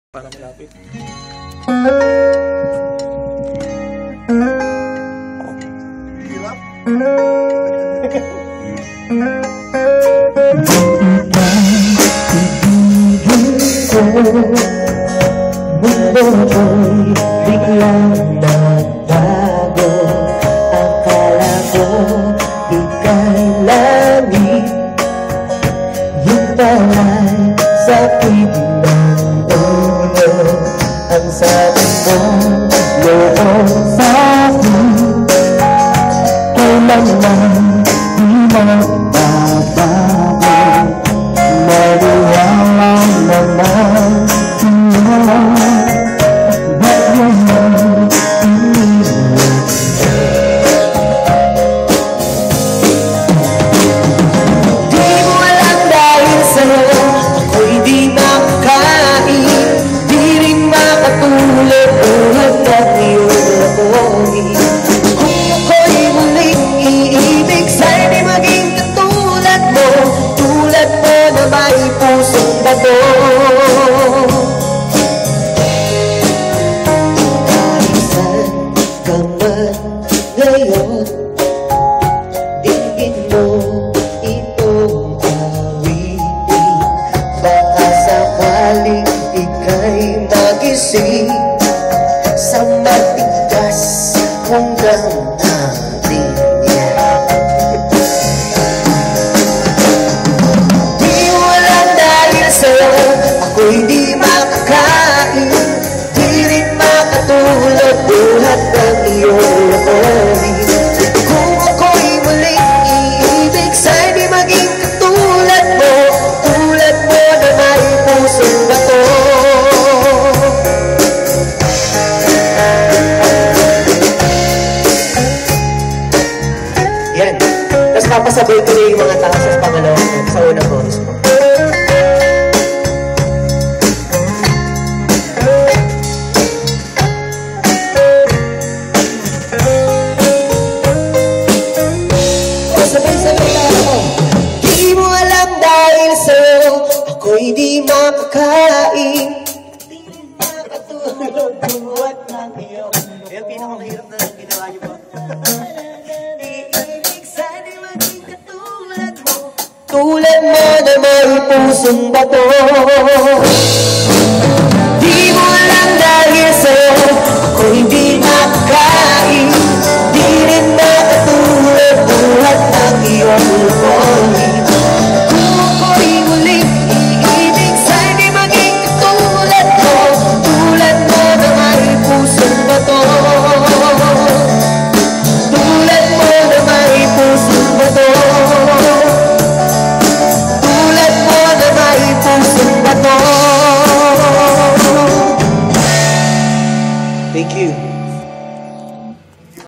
Para malapit. Hirap. Mundo ko'y biglang nagbago. Akala ko ika'y langit, yun pala'y sakit ng ulo. Ang sabi mo, loko sa'kin, kailanman di magbabago. Maniwala naman sa'yo, ba't naman iniwan? Di mo alam dahil sa'yo ako'y di makakain, di rin makatulog tulad ng iyong lakoy. Kung ako'y muling iibig, sa'yo di maging katulad mo, tulad mo na may pusong bato. Kahit saan ka man ngayon, digin mo itong awitin. Baka sakaling ika'y magising sa matigas kong damdamin niya. Di mo alam dahil sa'yo ako'y di makakain, di rin makatulog tulad ng iyong lakoy. Kung ako'y muling iibig, sa'yo di maging katulad mo, tulad mo na may pusong bato. Yan. Tapos papasabay ko na yung mga tao sa pangalawa ko, sa unang chorus mo. Sabay-sabay na ako. Di mo alam dahil sa'yo ako'y di makakain, di rin makatulog tulad ng iyo. Yung pinakamahirap na ginawa niyo ba? Iibig sa'yo di maging katulad mo, tulad mo na may pusong bato. Di mo alam dahil sa'yo ako'y di makakain, di rin makatulog tulad ng iyong lakoy. Kung ako'y muling iibig, sa'yo di maging katulad mo, tulad mo na may pusong bato. Tulad mo na may pusong bato, tulad mo na may pusong bato. Thank you.